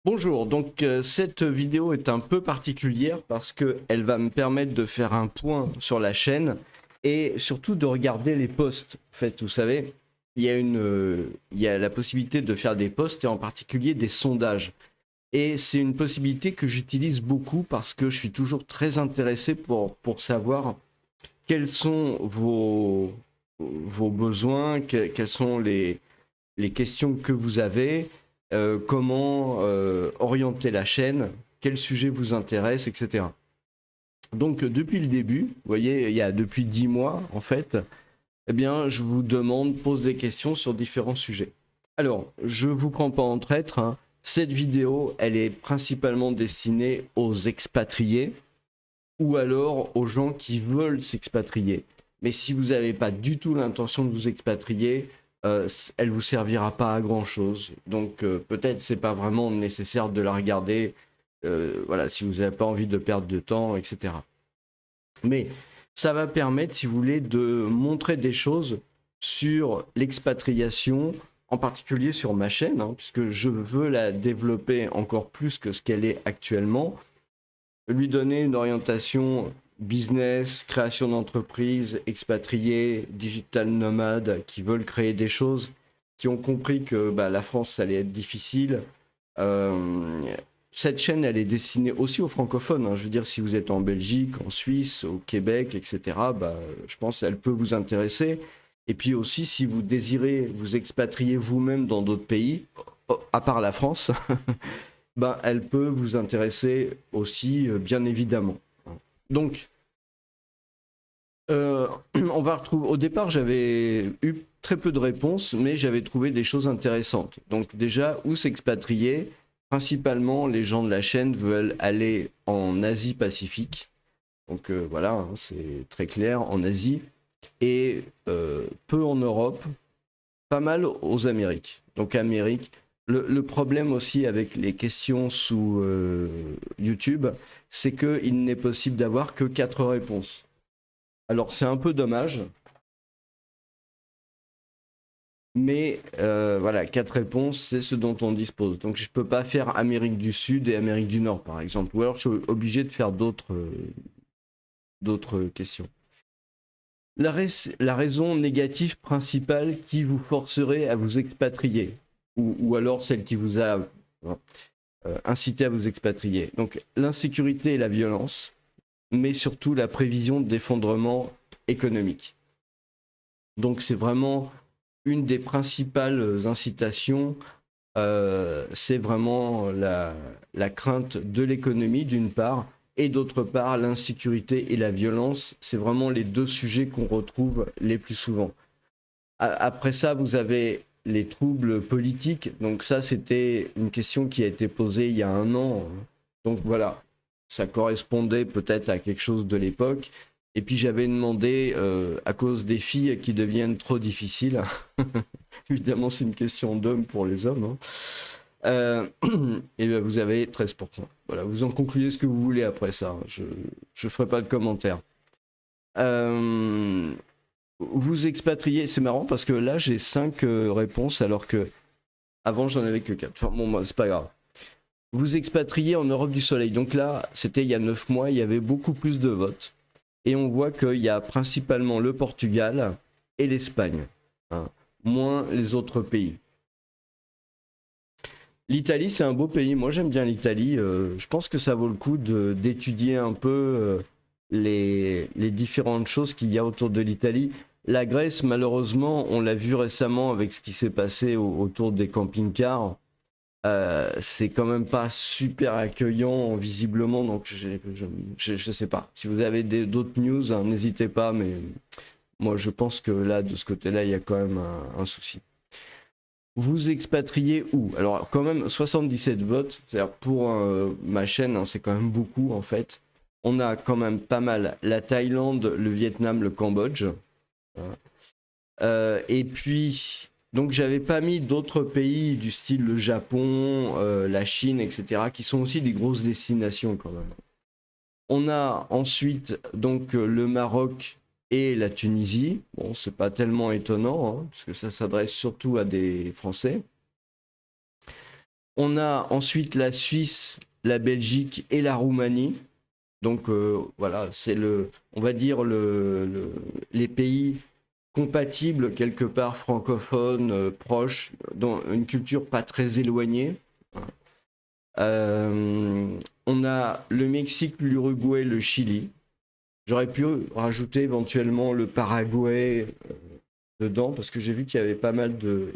Bonjour, donc cette vidéo est un peu particulière parce qu'elle va me permettre de faire un point sur la chaîne et surtout de regarder les posts. En fait, vous savez, il y a la possibilité de faire des posts et en particulier des sondages. Et c'est une possibilité que j'utilise beaucoup parce que je suis toujours très intéressé pour savoir quels sont vos besoins, quels sont les questions que vous avez, comment orienter la chaîne, quel sujet vous intéresse, etc. Donc depuis le début, vous voyez, depuis 10 mois en fait, eh bien je vous demande, pose des questions sur différents sujets. Alors, je ne vous prends pas en traître, hein. Cette vidéo, elle est principalement destinée aux expatriés ou alors aux gens qui veulent s'expatrier. Mais si vous n'avez pas du tout l'intention de vous expatrier, elle vous servira pas à grand chose. Donc peut-être c'est pas vraiment nécessaire de la regarder. Voilà, si vous n'avez pas envie de perdre de temps, etc. Mais ça va permettre, si vous voulez, de montrer des choses sur l'expatriation, en particulier sur ma chaîne, hein, puisque je veux la développer encore plus que ce qu'elle est actuellement, lui donner une orientation business, création d'entreprise, expatriés, digital nomades qui veulent créer des choses, qui ont compris que la France, ça allait être difficile. Euh, cette chaîne, elle est destinée aussi aux francophones, hein. Je veux dire, si vous êtes en Belgique, en Suisse, au Québec, etc., je pense qu'elle peut vous intéresser. Et puis aussi, si vous désirez vous expatrier vous-même dans d'autres pays, à part la France, elle peut vous intéresser aussi, bien évidemment. Donc, on va retrouver. Au départ, j'avais eu très peu de réponses, mais j'avais trouvé des choses intéressantes. Donc, déjà, où s'expatrier? Principalement, les gens de la chaîne veulent aller en Asie-Pacifique. Donc, voilà, hein, c'est très clair, en Asie. Et peu en Europe, pas mal aux Amériques. Donc, Amérique. Le problème aussi avec les questions sous YouTube, c'est qu'il n'est possible d'avoir que 4 réponses. Alors c'est un peu dommage, mais voilà, 4 réponses, c'est ce dont on dispose. Donc je ne peux pas faire Amérique du Sud et Amérique du Nord, par exemple. Ou alors je suis obligé de faire d'autres questions. La raison négative principale qui vous forcerait à vous expatrier, ou alors celle qui vous a incité à vous expatrier. Donc l'insécurité et la violence, mais surtout la prévision d'effondrement économique. Donc c'est vraiment une des principales incitations, c'est vraiment la crainte de l'économie d'une part, et d'autre part l'insécurité et la violence. C'est vraiment les deux sujets qu'on retrouve les plus souvent. Après ça, vous avez les troubles politiques. Donc ça, c'était une question qui a été posée il y a un an. Donc voilà, ça correspondait peut-être à quelque chose de l'époque. Et puis j'avais demandé, à cause des filles qui deviennent trop difficiles, évidemment c'est une question d'hommes pour les hommes, hein. Et bien vous avez 13%. Voilà, vous en concluez ce que vous voulez après ça. Je ne ferai pas de commentaires. Vous expatriez, c'est marrant parce que là j'ai 5 réponses alors que avant j'en avais que 4. Enfin bon, c'est pas grave. Vous expatriez en Europe du Soleil. Donc là, c'était il y a 9 mois, il y avait beaucoup plus de votes. Et on voit qu'il y a principalement le Portugal et l'Espagne, hein, moins les autres pays. L'Italie, c'est un beau pays. Moi, j'aime bien l'Italie. Je pense que ça vaut le coup d'étudier un peu les différentes choses qu'il y a autour de l'Italie. La Grèce, malheureusement, on l'a vu récemment avec ce qui s'est passé autour des camping-cars. C'est quand même pas super accueillant visiblement, donc je sais pas. Si vous avez d'autres news, hein, n'hésitez pas, mais moi je pense que là, de ce côté-là, il y a quand même un souci. Vous expatriez où? Alors quand même 77 votes, c'est-à-dire pour ma chaîne, hein, c'est quand même beaucoup en fait. On a quand même pas mal la Thaïlande, le Vietnam, le Cambodge. Et puis, donc j'avais pas mis d'autres pays du style le Japon, la Chine, etc., qui sont aussi des grosses destinations quand même. On a ensuite donc le Maroc et la Tunisie. Bon, c'est pas tellement étonnant, hein, parce que ça s'adresse surtout à des Français. On a ensuite la Suisse, la Belgique et la Roumanie. Donc voilà, c'est on va dire les pays compatibles quelque part francophones, proches, dans une culture pas très éloignée. On a le Mexique, l'Uruguay, le Chili. J'aurais pu rajouter éventuellement le Paraguay dedans, parce que j'ai vu qu'il y avait pas mal de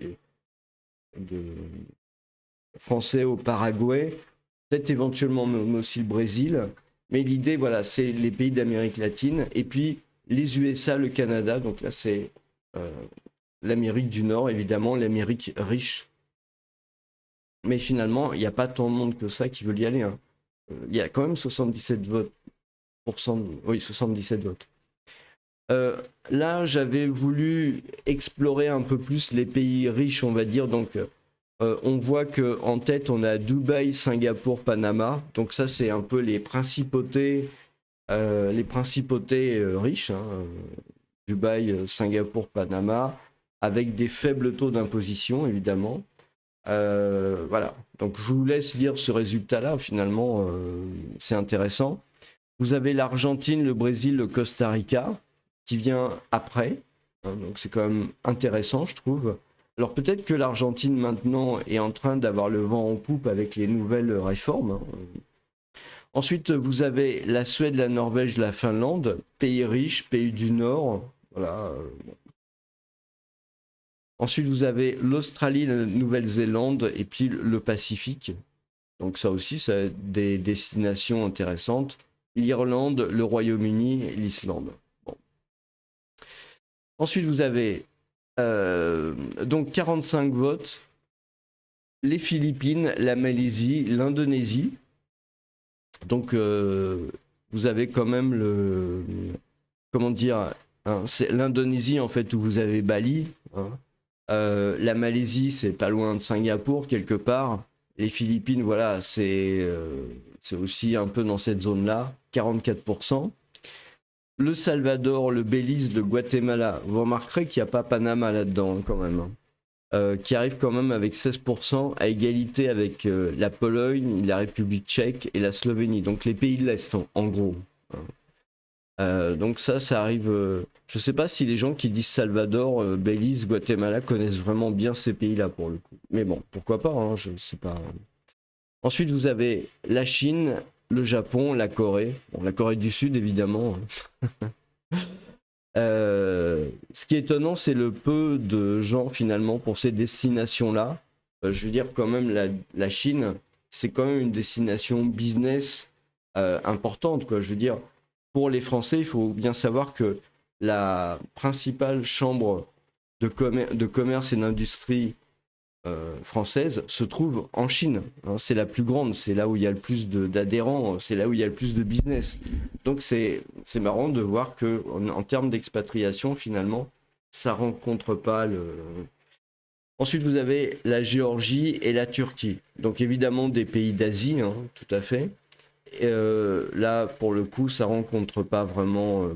Français au Paraguay, peut-être éventuellement aussi le Brésil. Mais l'idée, voilà, c'est les pays d'Amérique latine, et puis les USA, le Canada. Donc là, c'est l'Amérique du Nord, évidemment, l'Amérique riche. Mais finalement, il n'y a pas tant de monde que ça qui veut y aller. Hein. Il y a quand même 77 votes. Oui, 77 votes. Là, j'avais voulu explorer un peu plus les pays riches, on va dire. Donc, on voit qu'en tête, on a Dubaï, Singapour, Panama. Donc ça, c'est un peu les principautés riches. Hein. Dubaï, Singapour, Panama, avec des faibles taux d'imposition, évidemment. Voilà. Donc je vous laisse lire ce résultat-là. Finalement, c'est intéressant. Vous avez l'Argentine, le Brésil, le Costa Rica, qui vient après. Hein, donc c'est quand même intéressant, je trouve. Alors peut-être que l'Argentine maintenant est en train d'avoir le vent en poupe avec les nouvelles réformes. Hein. Ensuite, vous avez la Suède, la Norvège, la Finlande, pays riches, pays du Nord. Voilà. Ensuite, vous avez l'Australie, la Nouvelle-Zélande et puis le Pacifique. Donc ça aussi, ça a des destinations intéressantes. L'Irlande, le Royaume-Uni et l'Islande. Bon. Ensuite, vous avez donc 45 votes. Les Philippines, la Malaisie, l'Indonésie. Donc vous avez quand même comment dire, hein, c'est l'Indonésie en fait où vous avez Bali. Hein. La Malaisie, c'est pas loin de Singapour quelque part. Les Philippines, voilà, c'est aussi un peu dans cette zone-là, 44%. Le Salvador, le Belize, le Guatemala, vous remarquerez qu'il n'y a pas Panama là-dedans quand même, hein, qui arrive quand même avec 16%, à égalité avec la Pologne, la République tchèque et la Slovénie, donc les pays de l'Est en gros. Donc ça arrive. Je sais pas si les gens qui disent Salvador, Belize, Guatemala connaissent vraiment bien ces pays-là pour le coup. Mais bon, pourquoi pas, hein, je sais pas. Ensuite, vous avez la Chine, le Japon, la Corée. Bon, la Corée du Sud, évidemment. Ce qui est étonnant, c'est le peu de gens finalement pour ces destinations-là. Je veux dire, quand même, la Chine, c'est quand même une destination business importante, quoi. Je veux dire, pour les Français, il faut bien savoir que la principale chambre de commerce et d'industrie française se trouve en Chine. Hein, c'est la plus grande, c'est là où il y a le plus d'adhérents, c'est là où il y a le plus de business. Donc c'est marrant de voir que en termes d'expatriation, finalement, ça rencontre pas le... Ensuite, vous avez la Géorgie et la Turquie. Donc évidemment des pays d'Asie, hein, tout à fait. Là, pour le coup, ça rencontre pas vraiment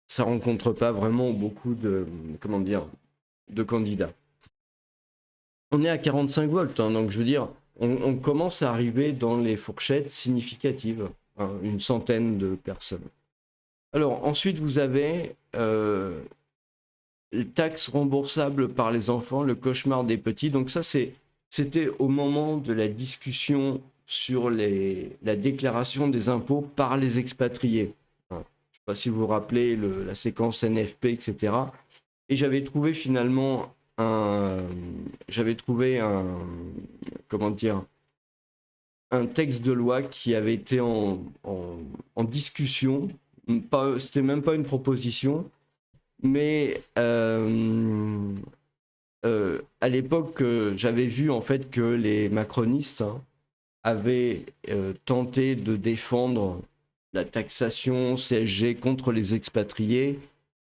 ça rencontre pas vraiment beaucoup de, comment dire, de candidats. On est à 45 volts, hein, donc je veux dire, on commence à arriver dans les fourchettes significatives, hein, une centaine de personnes. Alors ensuite, vous avez les taxes remboursables par les enfants, le cauchemar des petits. Donc ça, c'était au moment de la discussion sur la déclaration des impôts par les expatriés. Je ne sais pas si vous vous rappelez la séquence NFP, etc. Et j'avais trouvé finalement comment dire, un texte de loi qui avait été en discussion. C'était même pas une proposition, mais à l'époque, j'avais vu en fait que les macronistes, hein, avaient tenté de défendre la taxation CSG contre les expatriés,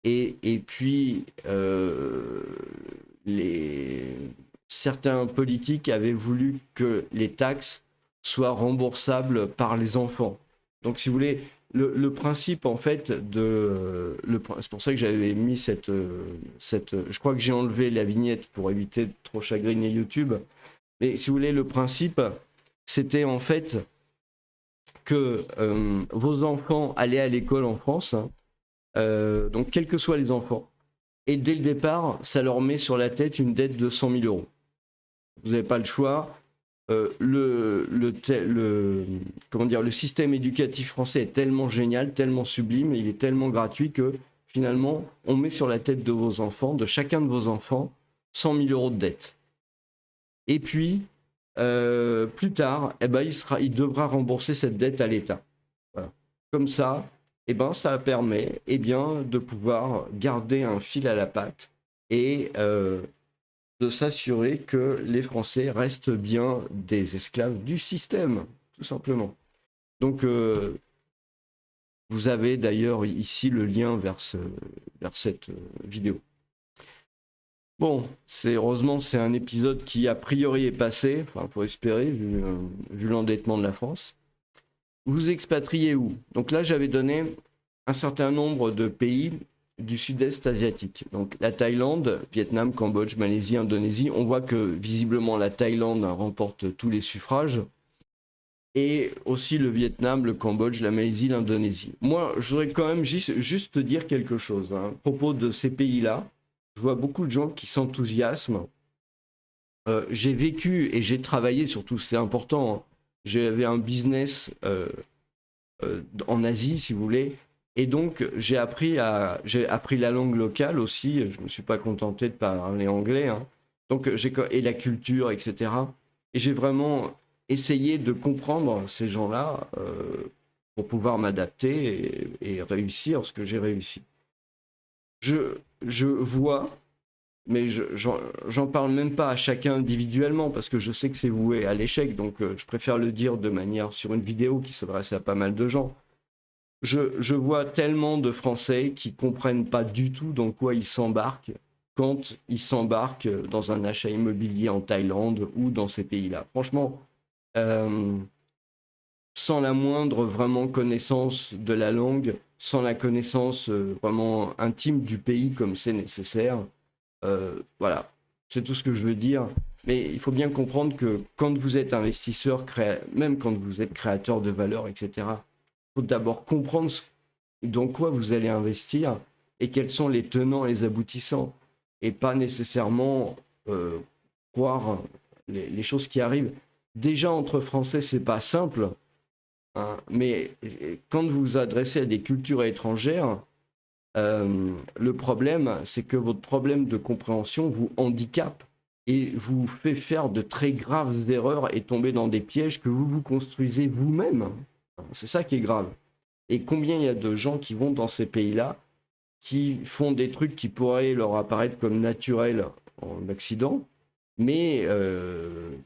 et puis certains politiques avaient voulu que les taxes soient remboursables par les enfants. Donc si vous voulez, le principe en fait c'est pour ça que j'avais mis je crois que j'ai enlevé la vignette pour éviter de trop chagriner YouTube. Mais si vous voulez, le principe, c'était en fait que vos enfants allaient à l'école en France, hein, donc quels que soient les enfants, et dès le départ, ça leur met sur la tête une dette de 100 000 euros. Vous n'avez pas le choix. Comment dire, le système éducatif français est tellement génial, tellement sublime, il est tellement gratuit que finalement, on met sur la tête de vos enfants, de chacun de vos enfants, 100 000 euros de dette. Et puis, plus tard, eh ben, il devra rembourser cette dette à l'État. Voilà. Comme ça, eh ben, ça permet de pouvoir garder un fil à la patte et de s'assurer que les Français restent bien des esclaves du système, tout simplement. Donc, vous avez d'ailleurs ici le lien vers cette vidéo. Bon, heureusement, c'est un épisode qui a priori est passé, enfin, faut espérer, vu l'endettement de la France. Vous expatriez où? Donc là, j'avais donné un certain nombre de pays du sud-est asiatique. Donc la Thaïlande, Vietnam, Cambodge, Malaisie, Indonésie. On voit que visiblement la Thaïlande remporte tous les suffrages. Et aussi le Vietnam, le Cambodge, la Malaisie, l'Indonésie. Moi, je voudrais quand même juste dire quelque chose à propos de ces pays-là. Je vois beaucoup de gens qui s'enthousiasment. J'ai vécu et j'ai travaillé, surtout c'est important, hein. J'avais un business en Asie, si vous voulez. Et donc, j'ai appris la langue locale aussi. Je ne me suis pas contenté de parler anglais, hein. Donc, et la culture, etc. Et j'ai vraiment essayé de comprendre ces gens-là pour pouvoir m'adapter et réussir ce que j'ai réussi. Je vois, mais j'en parle même pas à chacun individuellement parce que je sais que c'est voué à l'échec. Donc, je préfère le dire de manière sur une vidéo qui s'adresse à pas mal de gens. Je vois tellement de Français qui comprennent pas du tout dans quoi ils s'embarquent quand ils s'embarquent dans un achat immobilier en Thaïlande ou dans ces pays-là. Franchement, sans la moindre vraiment connaissance de la langue, sans la connaissance vraiment intime du pays comme c'est nécessaire, voilà, c'est tout ce que je veux dire. Mais il faut bien comprendre que quand vous êtes investisseur, même quand vous êtes créateur de valeur, etc., il faut d'abord comprendre dans quoi vous allez investir et quels sont les tenants et les aboutissants. Et pas nécessairement croire les choses qui arrivent. Déjà, entre Français, c'est pas simple. Hein, mais quand vous vous adressez à des cultures étrangères, le problème, c'est que votre problème de compréhension vous handicape et vous fait faire de très graves erreurs et tomber dans des pièges que vous vous construisez vous-même. C'est ça qui est grave. Et combien il y a de gens qui vont dans ces pays-là, qui font des trucs qui pourraient leur apparaître comme naturels en Occident, mais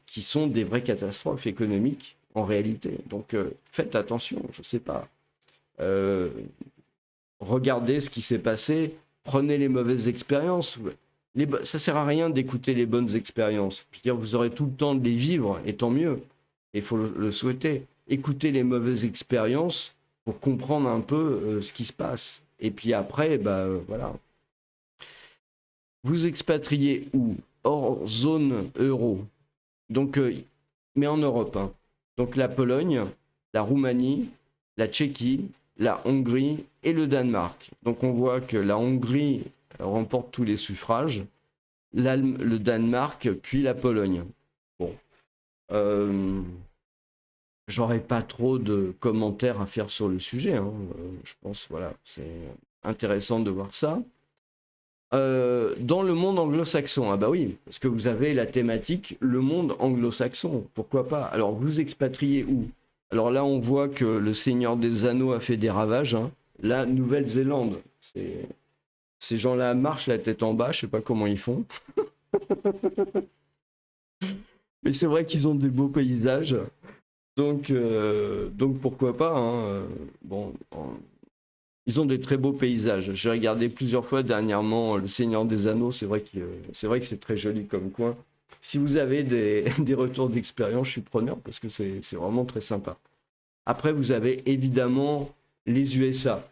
qui sont des vraies catastrophes économiques en réalité. Donc faites attention, je ne sais pas. Regardez ce qui s'est passé, prenez les mauvaises expériences. Ça ne sert à rien d'écouter les bonnes expériences. Je veux dire, vous aurez tout le temps de les vivre, et tant mieux. Il faut le souhaiter. Écoutez les mauvaises expériences pour comprendre un peu ce qui se passe. Et puis après, voilà. Vous expatriez où? Hors zone euro. Donc, mais en Europe. Hein. Donc la Pologne, la Roumanie, la Tchéquie, la Hongrie et le Danemark. Donc on voit que la Hongrie remporte tous les suffrages, le Danemark, puis la Pologne. Bon. J'aurais pas trop de commentaires à faire sur le sujet. Hein. Je pense, voilà, c'est intéressant de voir ça. Dans le monde anglo-saxon, ah bah oui, parce que vous avez la thématique le monde anglo-saxon, pourquoi pas. Alors vous expatriez où? Alors là on voit que le Seigneur des Anneaux a fait des ravages, hein. La Nouvelle-Zélande, ces gens-là marchent la tête en bas, je sais pas comment ils font. Mais c'est vrai qu'ils ont des beaux paysages, donc pourquoi pas, hein. Bon, ils ont des très beaux paysages. J'ai regardé plusieurs fois dernièrement Le Seigneur des Anneaux. C'est vrai que c'est très joli comme coin. Si vous avez des retours d'expérience, je suis preneur parce que c'est vraiment très sympa. Après, vous avez évidemment les USA.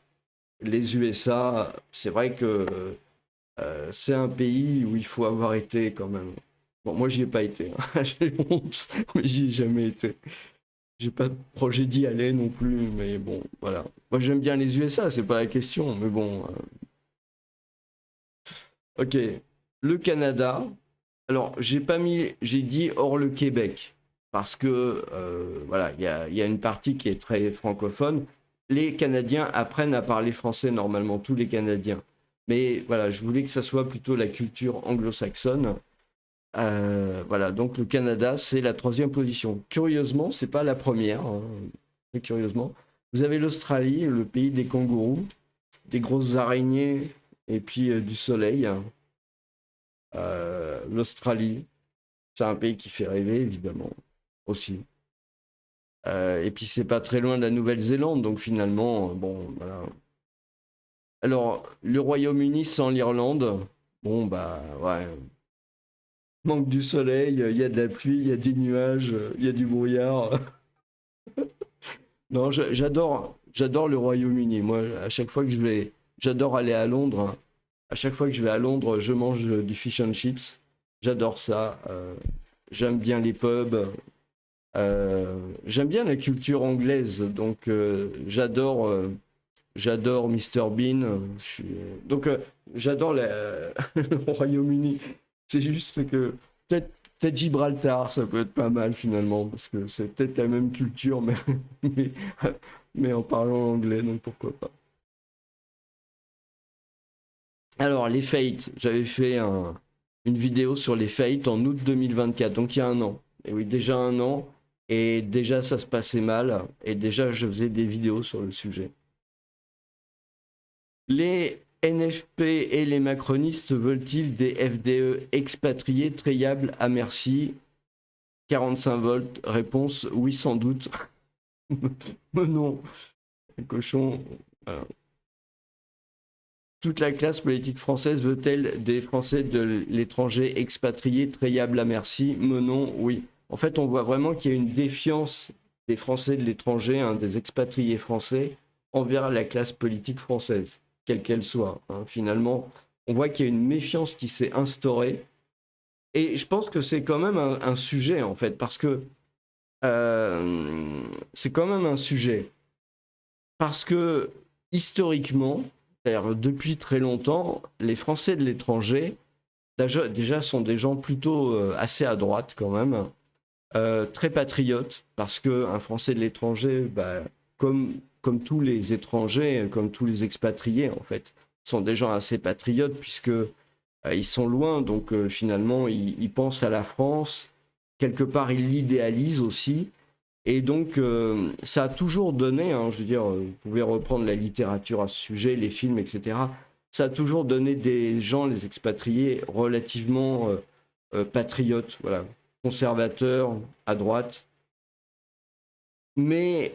Les USA, c'est vrai que c'est un pays où il faut avoir été quand même. Bon, moi, j'y ai pas été. Hein. J'ai honte, mais j'y ai jamais été. J'ai pas de projet d'y aller non plus, mais bon, voilà. Moi, j'aime bien les USA, c'est pas la question, mais bon. Ok. Le Canada. Alors, j'ai pas mis, j'ai dit hors le Québec, parce que, voilà, il y a une partie qui est très francophone. Les Canadiens apprennent à parler français normalement, tous les Canadiens. Mais voilà, je voulais que ça soit plutôt la culture anglo-saxonne. Voilà, donc le Canada, c'est la troisième position. Curieusement, c'est pas la première, hein, très curieusement. Vous avez l'Australie, le pays des kangourous, des grosses araignées et puis du soleil. L'Australie, c'est un pays qui fait rêver, évidemment, aussi. Et puis c'est pas très loin de la Nouvelle-Zélande, donc finalement, bon, voilà. Alors, le Royaume-Uni sans l'Irlande, bon, bah, ouais. Manque du soleil, il y a de la pluie, il y a des nuages, il y a du brouillard. Non, j'adore le Royaume-Uni. Moi, à chaque fois que je vais, j'adore aller à Londres. À chaque fois que je vais à Londres, je mange du fish and chips. J'adore ça. J'aime bien les pubs. J'aime bien la culture anglaise. Donc, j'adore Mr Bean. Donc, j'adore le Royaume-Uni. C'est juste que peut-être Gibraltar, ça peut être pas mal finalement, parce que c'est peut-être la même culture, mais, mais en parlant anglais, donc pourquoi pas. Alors, les Fates, j'avais fait une vidéo sur les Fates en août 2024, donc il y a un an. Et oui, déjà un an, et déjà ça se passait mal, et déjà je faisais des vidéos sur le sujet. Les NFP et les macronistes veulent-ils des FDE expatriés trayables à merci? 45 volts, réponse oui sans doute. Mais non, cochon. Voilà. Toute la classe politique française veut-elle des Français de l'étranger expatriés trayables à merci? Mais non, oui. En fait, on voit vraiment qu'il y a une défiance des Français de l'étranger, hein, des expatriés français, envers la classe politique française, quelle qu'elle soit. Hein. Finalement, on voit qu'il y a une méfiance qui s'est instaurée. Et je pense que c'est quand même un sujet, en fait, parce que c'est quand même un sujet. Parce que, historiquement, c'est-à-dire depuis très longtemps, les Français de l'étranger, déjà sont des gens plutôt assez à droite quand même, très patriotes, parce qu'un Français de l'étranger, bah, comme tous les étrangers, comme tous les expatriés en fait, sont des gens assez patriotes, puisque ils sont loin, donc finalement ils pensent à la France, quelque part ils l'idéalisent aussi, et donc, ça a toujours donné, hein, je veux dire, vous pouvez reprendre la littérature à ce sujet, les films, etc. Ça a toujours donné des gens, les expatriés, relativement patriotes, voilà, conservateurs, à droite, mais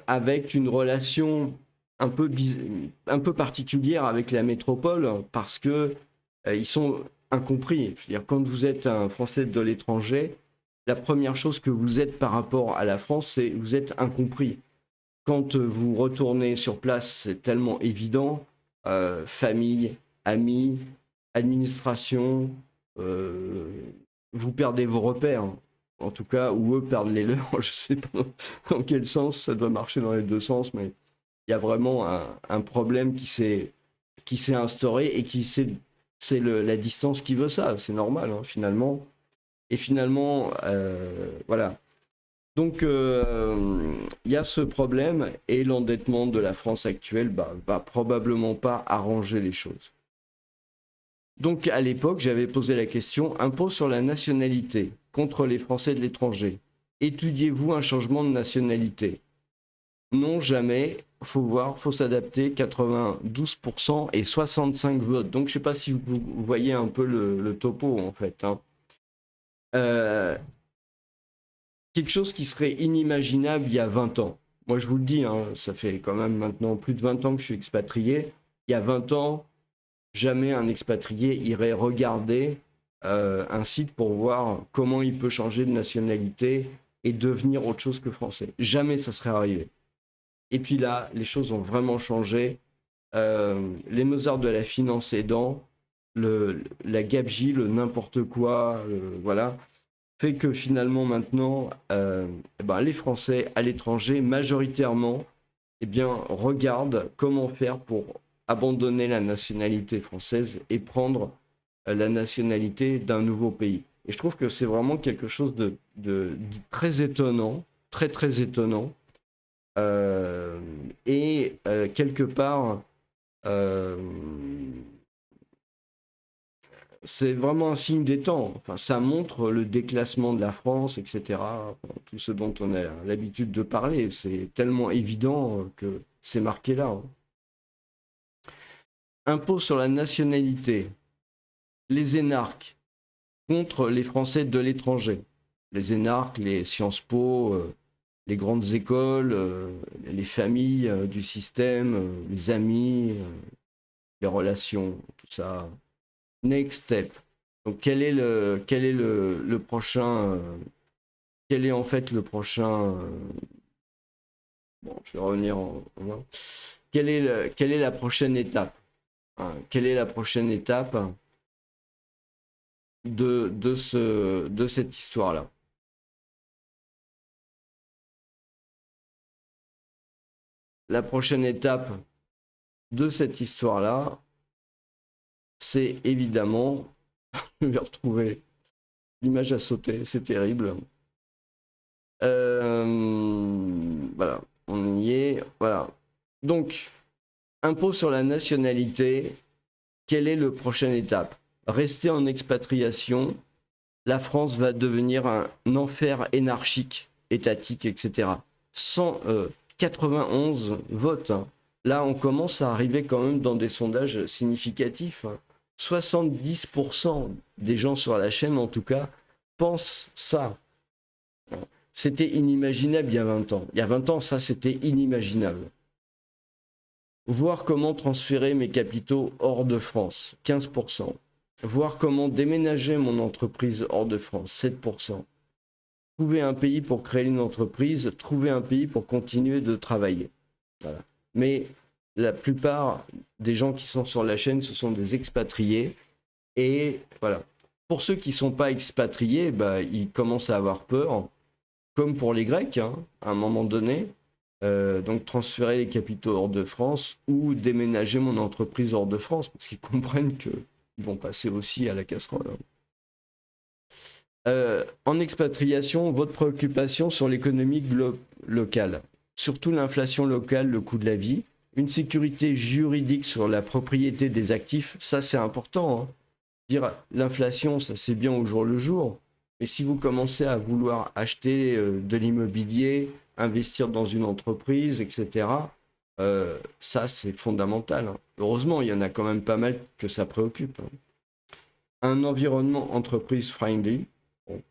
avec une relation un peu particulière avec la métropole, parce que ils sont incompris. Je veux dire, quand vous êtes un Français de l'étranger, la première chose que vous êtes par rapport à la France, c'est vous êtes incompris. Quand vous retournez sur place, c'est tellement évident. Famille, amis, administration, euh, vous perdez vos repères. En tout cas, ou eux perdent les leurs. Je sais pas dans quel sens, ça doit marcher dans les deux sens, mais il y a vraiment un problème qui s'est instauré et c'est la distance qui veut ça. C'est normal, hein, finalement. Et finalement, voilà. Donc, il y a ce problème et l'endettement de la France actuelle va probablement pas arranger les choses. Donc, à l'époque, j'avais posé la question impôt sur la nationalité contre les Français de l'étranger. Étudiez-vous un changement de nationalité? Non, jamais. Faut voir, faut s'adapter. 92% et 65 votes. Donc, je sais pas si vous voyez un peu le topo en fait. Hein. Quelque chose qui serait inimaginable il y a 20 ans. Moi, je vous le dis, hein, ça fait quand même maintenant plus de 20 ans que je suis expatrié. Il y a 20 ans, jamais un expatrié irait regarder un site pour voir comment il peut changer de nationalité et devenir autre chose que français. Jamais ça serait arrivé. Et puis là, les choses ont vraiment changé. Les Mozart de la finance aidant, la gabegie, le n'importe quoi, voilà, fait que finalement maintenant, les Français à l'étranger, majoritairement, eh bien, regardent comment faire pour abandonner la nationalité française et prendre la nationalité d'un nouveau pays. Et je trouve que c'est vraiment quelque chose de très étonnant, très très étonnant. Quelque part, euh, c'est vraiment un signe des temps. Enfin, ça montre le déclassement de la France, etc. Enfin, tout ce dont on a l'habitude de parler. C'est tellement évident que c'est marqué là. Hein. Impôt sur la nationalité. Les énarques contre les Français de l'étranger. Les énarques, les Sciences Po, les grandes écoles, les familles du système, les amis, les relations, tout ça. Next step. Donc quel est le prochain quel est en fait le prochain bon, je vais revenir quelle est la prochaine étape hein, quelle est la prochaine étape de cette histoire-là. La prochaine étape de cette histoire-là, c'est évidemment je vais retrouver l'image à sauter, c'est terrible. Voilà, on y est. Voilà. Donc, impôt sur la nationalité, quelle est la prochaine étape? Rester en expatriation, la France va devenir un enfer énarchique, étatique, etc. 191 votes. Hein. Là, on commence à arriver quand même dans des sondages significatifs. Hein. 70% des gens sur la chaîne, en tout cas, pensent ça. C'était inimaginable il y a 20 ans. Il y a 20 ans, ça, c'était inimaginable. Voir comment transférer mes capitaux hors de France, 15%. Voir comment déménager mon entreprise hors de France, 7%. Trouver un pays pour créer une entreprise, trouver un pays pour continuer de travailler. Voilà. Mais la plupart des gens qui sont sur la chaîne, ce sont des expatriés. Et voilà. Pour ceux qui ne sont pas expatriés, ils commencent à avoir peur. Comme pour les Grecs, hein, à un moment donné, donc transférer les capitaux hors de France ou déménager mon entreprise hors de France, parce qu'ils comprennent qu'ils vont passer aussi à la casserole. En expatriation, votre préoccupation sur l'économie locale, surtout l'inflation locale, le coût de la vie, une sécurité juridique sur la propriété des actifs, ça c'est important. Hein. Dire l'inflation, ça c'est bien au jour le jour. Mais si vous commencez à vouloir acheter de l'immobilier, investir dans une entreprise, etc., ça, c'est fondamental. Hein. Heureusement, il y en a quand même pas mal que ça préoccupe. Hein. Un environnement entreprise friendly. Bon.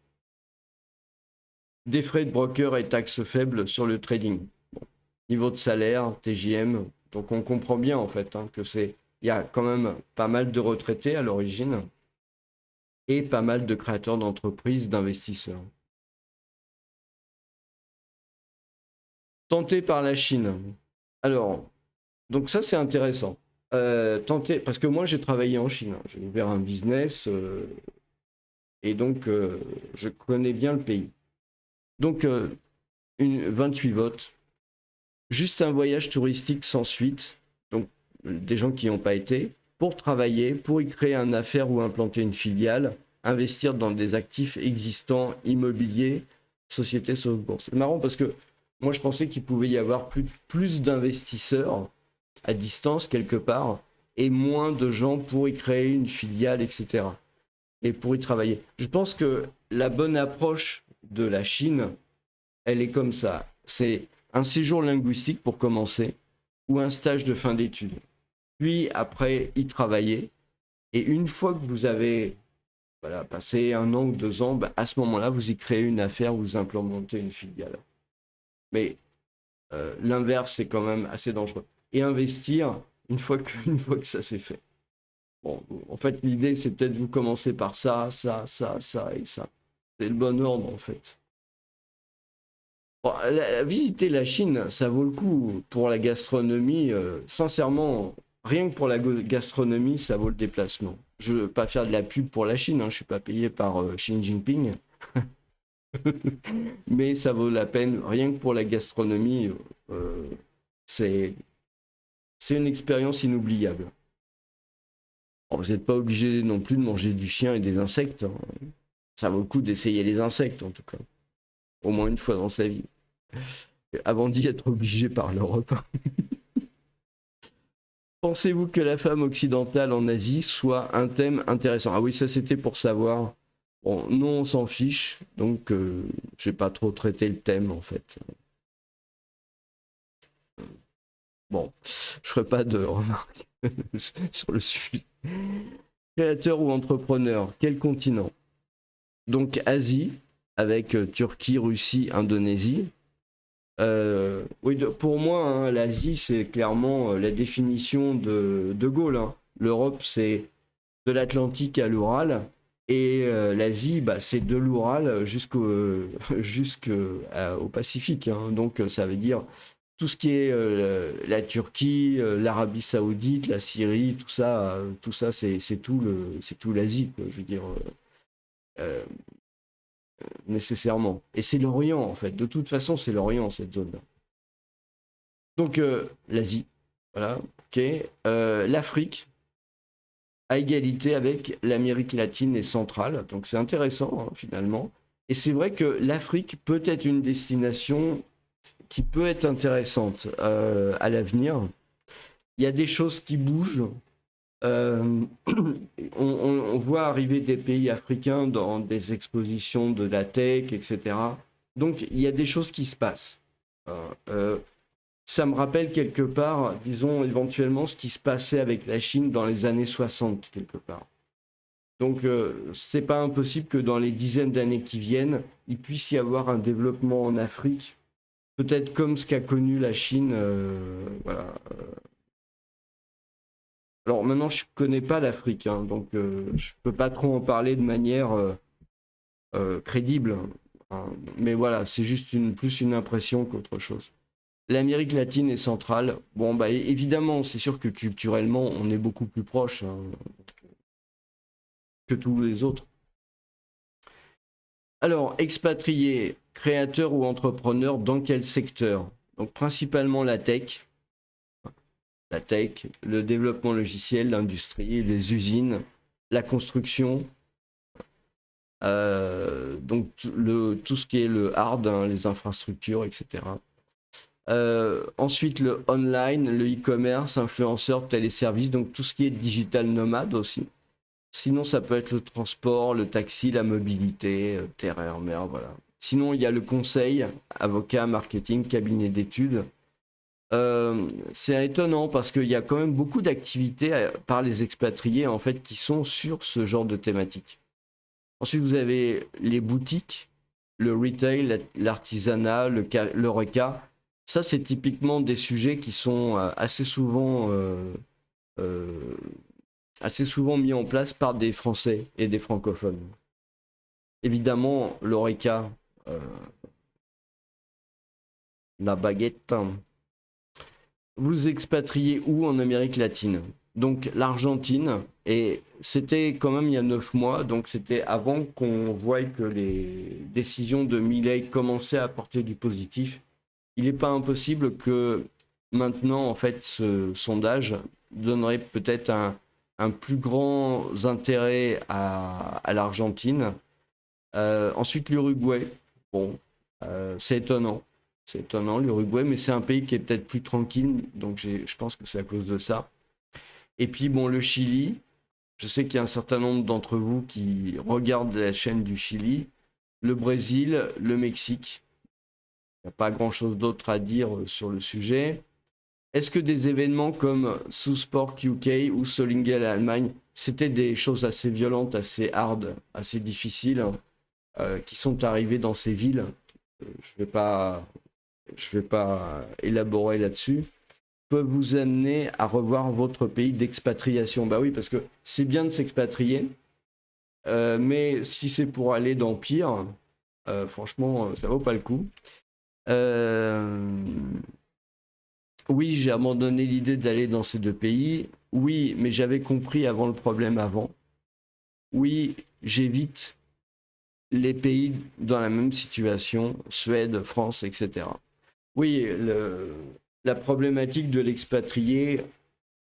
Des frais de broker et taxes faibles sur le trading. Bon. Niveau de salaire, TJM. Donc on comprend bien en fait hein, il y a quand même pas mal de retraités à l'origine. Et pas mal de créateurs d'entreprises, d'investisseurs. Tenté par la Chine. Alors, donc ça c'est intéressant. Tenté, parce que moi j'ai travaillé en Chine, j'ai ouvert un business et donc je connais bien le pays. Donc 28 votes, juste un voyage touristique sans suite, donc des gens qui n'y ont pas été, pour travailler, pour y créer une affaire ou implanter une filiale, investir dans des actifs existants, immobiliers, sociétés sur bourse. C'est marrant parce que moi je pensais qu'il pouvait y avoir plus d'investisseurs à distance quelque part et moins de gens pour y créer une filiale, etc. Et pour y travailler. Je pense que la bonne approche de la Chine, elle est comme ça. C'est un séjour linguistique pour commencer ou un stage de fin d'études. Puis après, y travailler. Et une fois que vous avez passé 1 an ou 2 ans, à ce moment-là, vous y créez une affaire, vous implémentez une filiale. Mais l'inverse, c'est quand même assez dangereux. Et investir une fois que ça s'est fait. Bon, en fait, l'idée, c'est peut-être vous commencer par ça, ça, ça, ça et ça. C'est le bon ordre, en fait. Bon, visiter la Chine, ça vaut le coup pour la gastronomie. Sincèrement, rien que pour la gastronomie, ça vaut le déplacement. Je ne veux pas faire de la pub pour la Chine, hein, je ne suis pas payé par Xi Jinping, mais ça vaut la peine, rien que pour la gastronomie. euh, c'est c'est une expérience inoubliable. Bon, vous n'êtes pas obligé non plus de manger du chien et des insectes, hein. Ça vaut le coup d'essayer les insectes, en tout cas. Au moins une fois dans sa vie. Avant d'y être obligé par l'Europe. Pensez-vous que la femme occidentale en Asie soit un thème intéressant? Ah oui, ça c'était pour savoir. Bon, nous on s'en fiche, donc j'ai pas trop traité le thème en fait. Bon, je ferai pas de remarques sur le sujet. Créateur ou entrepreneur, quel continent? Donc Asie, avec Turquie, Russie, Indonésie. Oui, pour moi, hein, l'Asie, c'est clairement la définition de Gaulle, hein. L'Europe, c'est de l'Atlantique à l'Oural. Et l'Asie, bah, c'est de l'Oural jusqu'au Pacifique, hein. Donc, ça veut dire tout ce qui est la Turquie, l'Arabie Saoudite, la Syrie, tout ça, c'est tout l'Asie, quoi. Je veux dire, euh, nécessairement. Et c'est l'Orient, en fait. De toute façon, c'est l'Orient, cette zone-là. Donc, l'Asie, voilà, ok. L'Afrique, à égalité avec l'Amérique latine et centrale. Donc, c'est intéressant, hein, finalement. Et c'est vrai que l'Afrique peut être une destination qui peut être intéressante à l'avenir. Il y a des choses qui bougent. Euh, on voit arriver des pays africains dans des expositions de la tech, etc. Donc, il y a des choses qui se passent. Euh, Ça me rappelle quelque part, disons, éventuellement ce qui se passait avec la Chine dans les années 60, quelque part. Donc, c'est pas impossible que dans les dizaines d'années qui viennent, il puisse y avoir un développement en Afrique, peut-être comme ce qu'a connu la Chine. Voilà. Alors maintenant, je connais pas l'Afrique, hein, donc je peux pas trop en parler de manière crédible, hein. Mais voilà, c'est juste plus une impression qu'autre chose. L'Amérique latine et centrale, bon, bah, évidemment, c'est sûr que culturellement, on est beaucoup plus proche, hein, que tous les autres. Alors, expatrié, créateur ou entrepreneur, dans quel secteur? Donc, principalement la tech, le développement logiciel, l'industrie, les usines, la construction, donc tout ce qui est le hard, hein, les infrastructures, etc. Ensuite, le online, le e-commerce, influenceurs, téléservices, donc tout ce qui est digital nomade aussi. Sinon, ça peut être le transport, le taxi, la mobilité, terre, air, mer, voilà. Sinon, il y a le conseil, avocat, marketing, cabinet d'études. C'est étonnant parce qu'il y a quand même beaucoup d'activités par les expatriés en fait qui sont sur ce genre de thématique. Ensuite, vous avez les boutiques, le retail, l'artisanat, l'oreca. Ça, c'est typiquement des sujets qui sont euh, assez souvent mis en place par des Français et des francophones. Évidemment, l'oreca, euh, la baguette. Vous expatriez où en Amérique latine? Donc l'Argentine, et c'était quand même il y a 9 mois, donc c'était avant qu'on voie que les décisions de Milei commençaient à apporter du positif. Il n'est pas impossible que maintenant, en fait, ce sondage donnerait peut-être un plus grand intérêt à l'Argentine. Ensuite, l'Uruguay. Bon, c'est étonnant. C'est étonnant, l'Uruguay, mais c'est un pays qui est peut-être plus tranquille, donc je pense que c'est à cause de ça. Et puis, bon, le Chili. Je sais qu'il y a un certain nombre d'entre vous qui regardent la chaîne du Chili. Le Brésil, le Mexique. Il n'y a pas grand-chose d'autre à dire sur le sujet. Est-ce que des événements comme Southport UK ou Solingen à l'Allemagne, c'était des choses assez violentes, assez hard, assez difficiles, qui sont arrivées dans ces villes? Je vais pas élaborer là-dessus. Peuvent vous amener à revoir votre pays d'expatriation? Bah oui, parce que c'est bien de s'expatrier, mais si c'est pour aller dans pire, franchement, ça vaut pas le coup. Euh, Oui, j'ai abandonné l'idée d'aller dans ces deux pays. Oui, mais j'avais compris avant le problème avant. Oui, j'évite les pays dans la même situation, Suède, France, etc. Oui, la problématique de l'expatrié,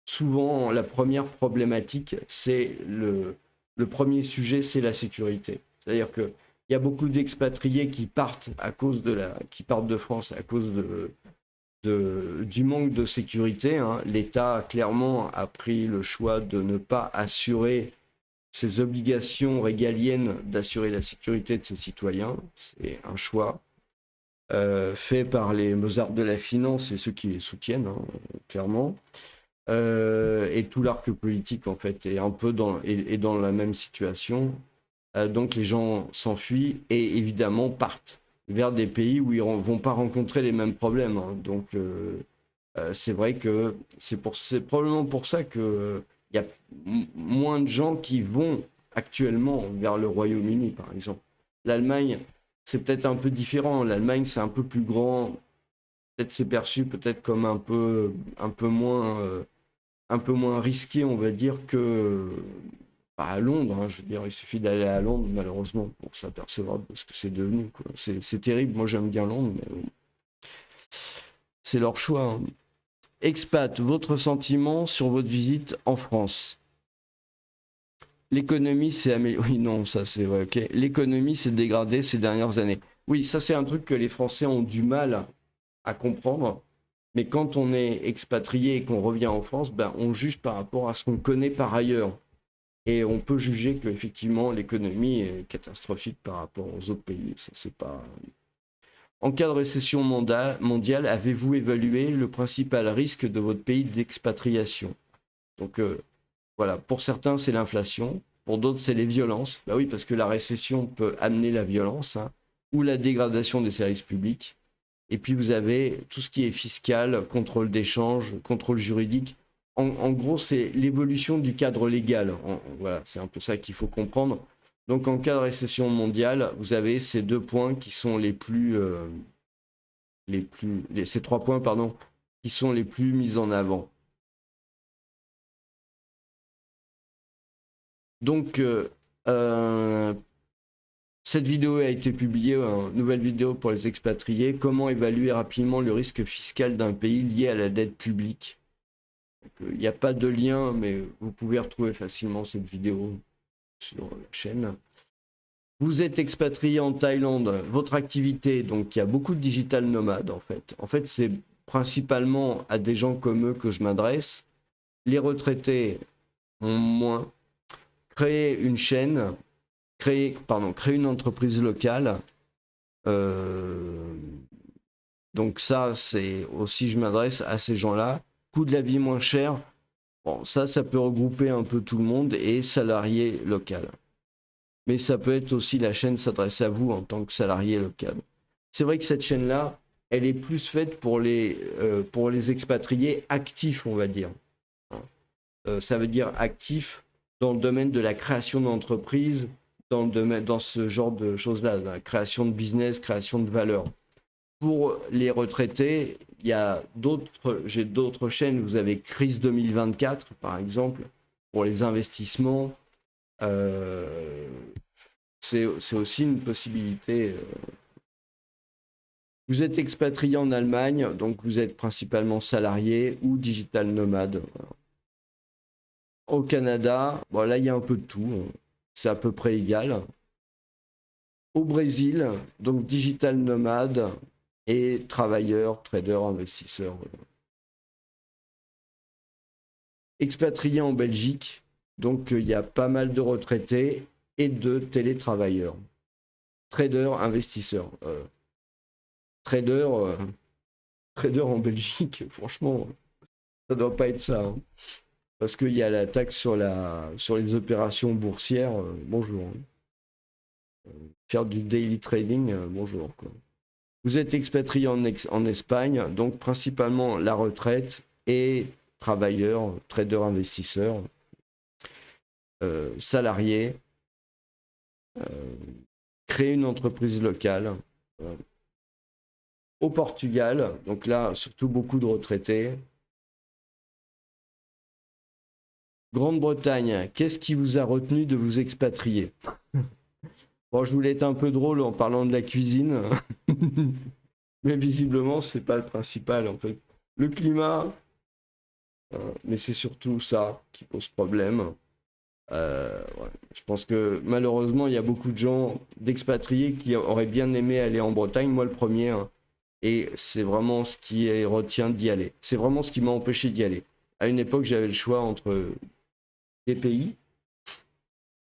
souvent la première problématique, c'est le premier sujet, c'est la sécurité. C'est-à-dire que il y a beaucoup d'expatriés qui partent qui partent de France à cause du manque de sécurité. Hein. L'État, clairement, a pris le choix de ne pas assurer ses obligations régaliennes d'assurer la sécurité de ses citoyens. C'est un choix fait par les Mozart de la finance et ceux qui les soutiennent, hein, clairement. Et tout l'arc politique, en fait, est un peu dans la même situation. Donc les gens s'enfuient et évidemment partent vers des pays où ils ne vont pas rencontrer les mêmes problèmes. Hein. Donc c'est vrai que c'est probablement pour ça qu'il y a moins de gens qui vont actuellement vers le Royaume-Uni, par exemple. L'Allemagne, c'est peut-être un peu différent. L'Allemagne, c'est un peu plus grand. Peut-être c'est perçu peut-être comme un peu moins risqué, on va dire, que à Londres. Hein. Je veux dire, il suffit d'aller à Londres, malheureusement, pour s'apercevoir de ce que c'est devenu. C'est terrible. Moi, j'aime bien Londres, mais bon, c'est leur choix. Hein. Expat, votre sentiment sur votre visite en France? L'économie s'est améliorée. Oui, non, ça c'est vrai, ok. L'économie s'est dégradée ces dernières années. Oui, ça c'est un truc que les Français ont du mal à comprendre. Mais quand on est expatrié et qu'on revient en France, ben, on juge par rapport à ce qu'on connaît par ailleurs. Et on peut juger qu'effectivement, l'économie est catastrophique par rapport aux autres pays. Ça, c'est pas... En cas de récession mondiale, avez-vous évalué le principal risque de votre pays d'expatriation? Donc voilà, pour certains, c'est l'inflation. Pour d'autres, c'est les violences. Bah oui, parce que la récession peut amener la violence, hein, ou la dégradation des services publics. Et puis vous avez tout ce qui est fiscal, contrôle d'échange, contrôle juridique. En gros, c'est l'évolution du cadre légal. Voilà, c'est un peu ça qu'il faut comprendre. Donc en cas de récession mondiale, vous avez ces deux points qui sont ces trois points, pardon, qui sont les plus mis en avant. Donc cette vidéo a été publiée, une nouvelle vidéo pour les expatriés. Comment évaluer rapidement le risque fiscal d'un pays lié à la dette publique? Il n'y a pas de lien, mais vous pouvez retrouver facilement cette vidéo sur la chaîne. Vous êtes expatrié en Thaïlande, votre activité, donc il y a beaucoup de digital nomades en fait. En fait, c'est principalement à des gens comme eux que je m'adresse. Les retraités ont moins. Créer une chaîne, créer une entreprise locale. Donc ça, c'est aussi, je m'adresse à ces gens-là. Coût de la vie moins cher. Bon, ça peut regrouper un peu tout le monde et salarié local. Mais ça peut être aussi la chaîne s'adresse à vous en tant que salarié local. C'est vrai que cette chaîne-là, elle est plus faite pour les expatriés actifs, on va dire. Ça veut dire actifs dans le domaine de la création d'entreprises, dans ce genre de choses-là, la création de business, création de valeur. Pour les retraités, j'ai d'autres chaînes. Vous avez Crise 2024, par exemple, pour les investissements. C'est aussi une possibilité. Vous êtes expatrié en Allemagne, donc vous êtes principalement salarié ou digital nomade. Au Canada, bon, là il y a un peu de tout, c'est à peu près égal. Au Brésil, donc digital nomade et travailleur, trader, investisseur. Expatrié en Belgique, donc il y a pas mal de retraités et de télétravailleurs. Trader, investisseur. Trader, trader en Belgique, franchement, ça doit pas être ça. Hein. Parce qu'il y a la taxe sur les opérations boursières, bonjour. Faire du daily trading, bonjour. Quoi. Vous êtes expatrié en Espagne, donc principalement la retraite et travailleur, trader, investisseur, salarié, créer une entreprise locale. au Portugal. Donc là, surtout beaucoup de retraités. Grande-Bretagne, qu'est-ce qui vous a retenu de vous expatrier? Bon, je voulais être un peu drôle en parlant de la cuisine, mais visiblement, c'est pas le principal en fait. Le climat, mais c'est surtout ça qui pose problème. Ouais. Je pense que malheureusement, il y a beaucoup de gens d'expatriés qui auraient bien aimé aller en Bretagne, moi le premier, hein. Et c'est vraiment ce qui retient d'y aller. C'est vraiment ce qui m'a empêché d'y aller. À une époque, j'avais le choix entre des pays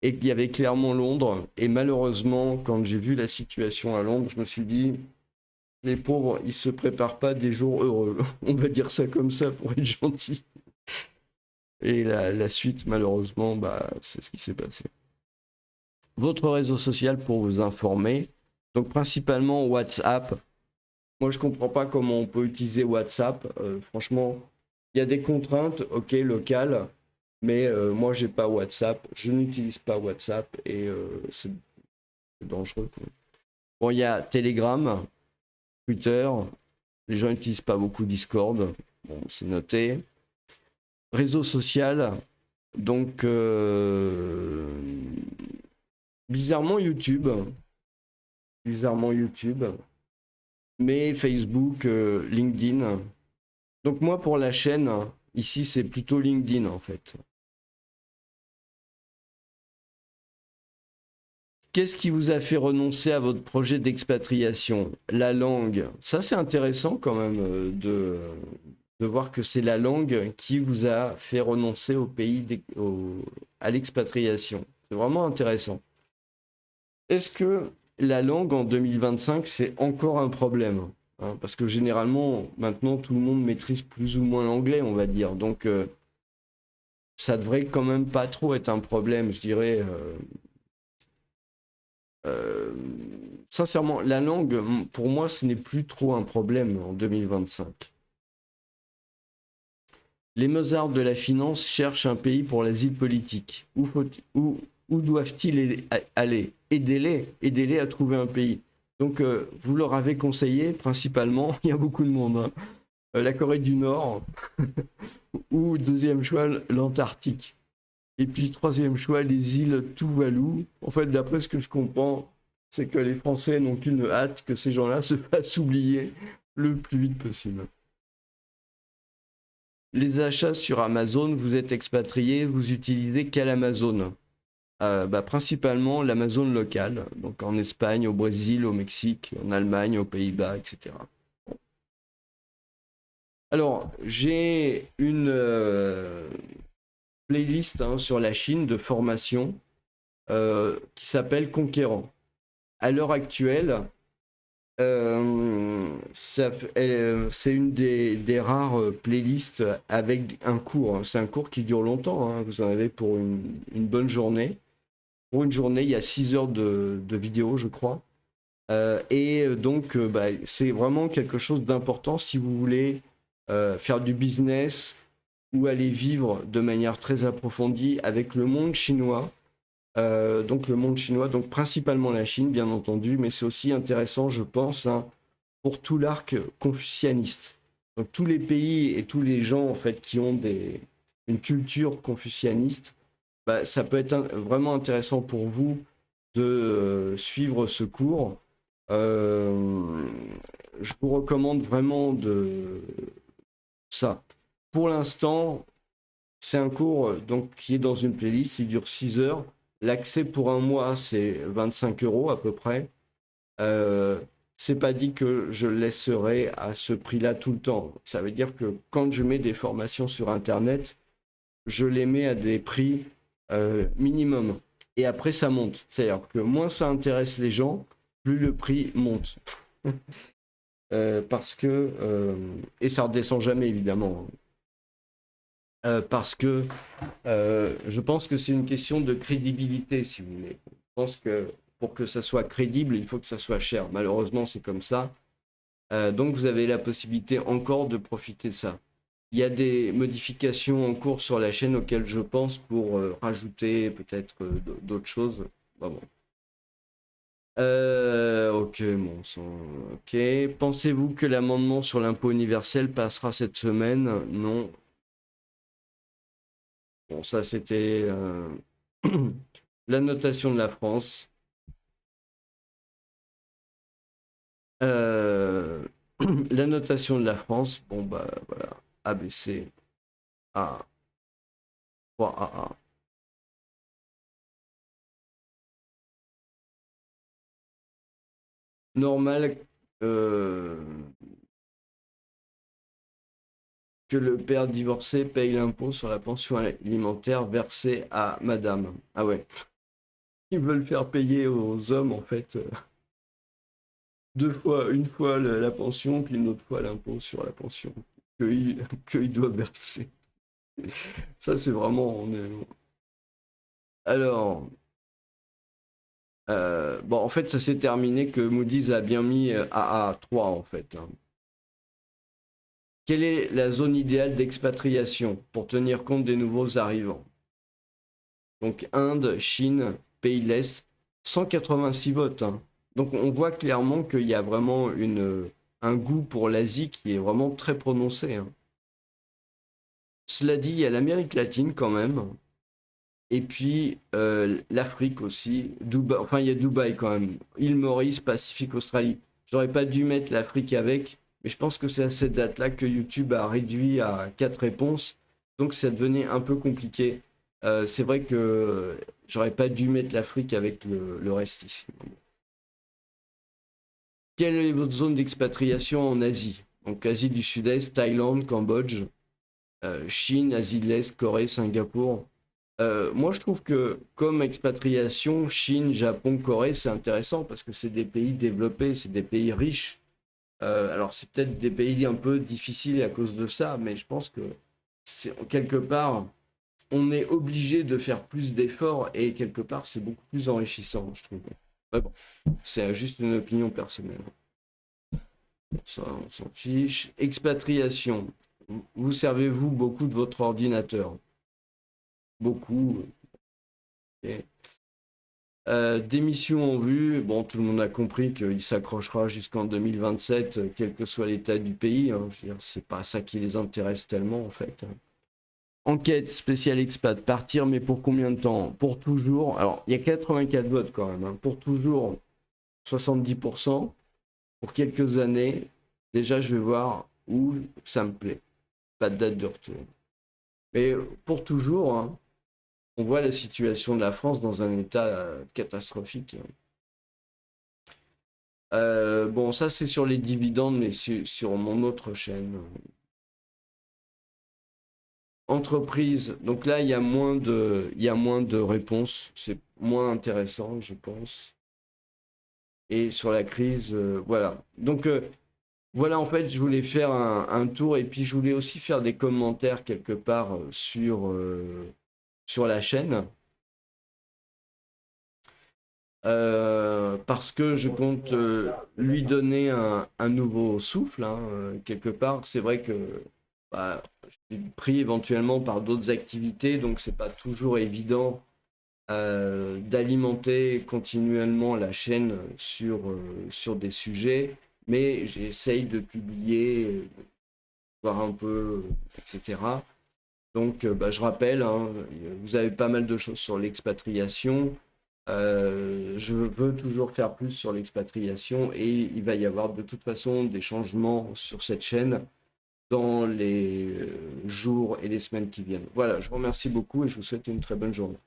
et qu'il y avait clairement Londres. Et malheureusement, quand j'ai vu la situation à Londres, je me suis dit, les pauvres, ils se préparent pas des jours heureux. On va dire ça comme ça pour être gentil. Et la suite, malheureusement, bah, c'est ce qui s'est passé. Votre réseau social pour vous informer. Donc principalement WhatsApp. Moi, je comprends pas comment on peut utiliser WhatsApp. Franchement, il y a des contraintes, ok, locales. Mais moi, j'ai pas WhatsApp. Je n'utilise pas WhatsApp et c'est dangereux, quoi. Bon, il y a Telegram, Twitter. Les gens n'utilisent pas beaucoup Discord. Bon, c'est noté. Réseau social. Donc, bizarrement YouTube. Bizarrement YouTube. Mais Facebook, LinkedIn. Donc moi, pour la chaîne, ici, c'est plutôt LinkedIn, en fait. Qu'est-ce qui vous a fait renoncer à votre projet d'expatriation? La langue. Ça, c'est intéressant quand même de voir que c'est la langue qui vous a fait renoncer au pays, à l'expatriation. C'est vraiment intéressant. Est-ce que la langue en 2025, c'est encore un problème? Hein, parce que généralement, maintenant, tout le monde maîtrise plus ou moins l'anglais, on va dire. Donc, ça devrait quand même pas trop être un problème, je dirais. Euh, Sincèrement, la langue, pour moi, ce n'est plus trop un problème en 2025. Les Mozart de la finance cherchent un pays pour l'asile politique. Où doivent-ils aller? Aidez-les à trouver un pays. Donc, vous leur avez conseillé, principalement, il y a beaucoup de monde, hein, la Corée du Nord, ou deuxième choix, l'Antarctique. Et puis, troisième choix, les îles Tuvalu. En fait, d'après ce que je comprends, c'est que les Français n'ont qu'une hâte que ces gens-là se fassent oublier le plus vite possible. Les achats sur Amazon, vous êtes expatrié, vous utilisez quel Amazon? Principalement l'Amazon locale, donc en Espagne, au Brésil, au Mexique, en Allemagne, aux Pays-Bas, etc. Alors, j'ai une playlist, hein, sur la Chine de formation qui s'appelle Conquérant. À l'heure actuelle, c'est une des rares playlists avec un cours, hein. C'est un cours qui dure longtemps, hein. Vous en avez pour une bonne journée. Pour une journée, il y a 6 heures de vidéo, je crois. Donc, c'est vraiment quelque chose d'important si vous voulez faire du business ou aller vivre de manière très approfondie avec le monde chinois. Donc le monde chinois, donc principalement la Chine, bien entendu, mais c'est aussi intéressant, je pense, hein, pour tout l'arc confucianiste. Donc tous les pays et tous les gens en fait qui ont une culture confucianiste, ça peut être vraiment intéressant pour vous de suivre ce cours. Je vous recommande vraiment de ça. Pour l'instant, c'est un cours donc, qui est dans une playlist, il dure 6 heures. L'accès pour un mois, c'est 25 € à peu près. C'est pas dit que je laisserai à ce prix-là tout le temps. Ça veut dire que quand je mets des formations sur Internet, je les mets à des prix minimum. Et après, ça monte. C'est-à-dire que moins ça intéresse les gens, plus le prix monte. Parce que... et ça redescend jamais, évidemment. Parce que je pense que c'est une question de crédibilité, si vous voulez. Je pense que pour que ça soit crédible, il faut que ça soit cher. Malheureusement, c'est comme ça. Donc, vous avez la possibilité encore de profiter de ça. Il y a des modifications en cours sur la chaîne auxquelles je pense pour rajouter peut-être d'autres choses. Bon. Ok, bon sang. Ok. Pensez-vous que l'amendement sur l'impôt universel passera cette semaine? Non. Bon, ça c'était la notation de la France. Euh, la notation de la France, bon bah voilà, ABC, A, 3AA. Normal euh, que le père divorcé paye l'impôt sur la pension alimentaire versée à madame. Ah ouais, ils veulent faire payer aux hommes en fait deux fois, une fois la pension, puis une autre fois l'impôt sur la pension qu'ils doivent verser. Ça c'est vraiment... Alors, bon, en fait, ça s'est terminé que Moody's a bien mis AA3 en fait, hein. Quelle est la zone idéale d'expatriation pour tenir compte des nouveaux arrivants? Donc Inde, Chine, pays de l'Est, 186 votes, hein. Donc on voit clairement qu'il y a vraiment un goût pour l'Asie qui est vraiment très prononcé, hein. Cela dit, il y a l'Amérique latine quand même. Et puis l'Afrique aussi. Dubaï, enfin, il y a Dubaï quand même. Île Maurice, Pacifique, Australie. J'aurais pas dû mettre l'Afrique avec, mais je pense que c'est à cette date-là que YouTube a réduit à 4 réponses. Donc ça devenait un peu compliqué. C'est vrai que j'aurais pas dû mettre l'Afrique avec le reste ici. Quelle est votre zone d'expatriation en Asie? Donc Asie du Sud-Est, Thaïlande, Cambodge, Chine, Asie de l'Est, Corée, Singapour. Moi, je trouve que comme expatriation, Chine, Japon, Corée, c'est intéressant parce que c'est des pays développés, c'est des pays riches. Alors, c'est peut-être des pays un peu difficiles à cause de ça, mais je pense que quelque part, on est obligé de faire plus d'efforts et quelque part, c'est beaucoup plus enrichissant, je trouve. Mais bon, c'est juste une opinion personnelle. Ça, on s'en fiche. Expatriation. Vous servez-vous beaucoup de votre ordinateur? Beaucoup. Ok. Démission en vue, bon, tout le monde a compris qu'il s'accrochera jusqu'en 2027, quel que soit l'état du pays, hein. Je veux dire, c'est pas ça qui les intéresse tellement, en fait. Enquête spéciale expat, partir, mais pour combien de temps? Pour toujours. Alors, il y a 84 votes quand même, hein. Pour toujours, 70%. Pour quelques années, déjà, je vais voir où ça me plaît. Pas de date de retour. Mais pour toujours, hein, on voit la situation de la France dans un état catastrophique. Bon, ça c'est sur les dividendes, mais sur mon autre chaîne. Entreprise, donc là il y a moins de réponses, c'est moins intéressant, je pense. Et sur la crise, voilà. Donc voilà, en fait, je voulais faire un tour et puis je voulais aussi faire des commentaires quelque part sur la chaîne. Parce que je compte lui donner un nouveau souffle, hein, quelque part. C'est vrai que bah, je suis pris éventuellement par d'autres activités, donc c'est pas toujours évident d'alimenter continuellement la chaîne sur des sujets, mais j'essaye de publier, voir un peu, etc. Donc, bah, je rappelle, hein, vous avez pas mal de choses sur l'expatriation. Je veux toujours faire plus sur l'expatriation et il va y avoir de toute façon des changements sur cette chaîne dans les jours et les semaines qui viennent. Voilà, je vous remercie beaucoup et je vous souhaite une très bonne journée.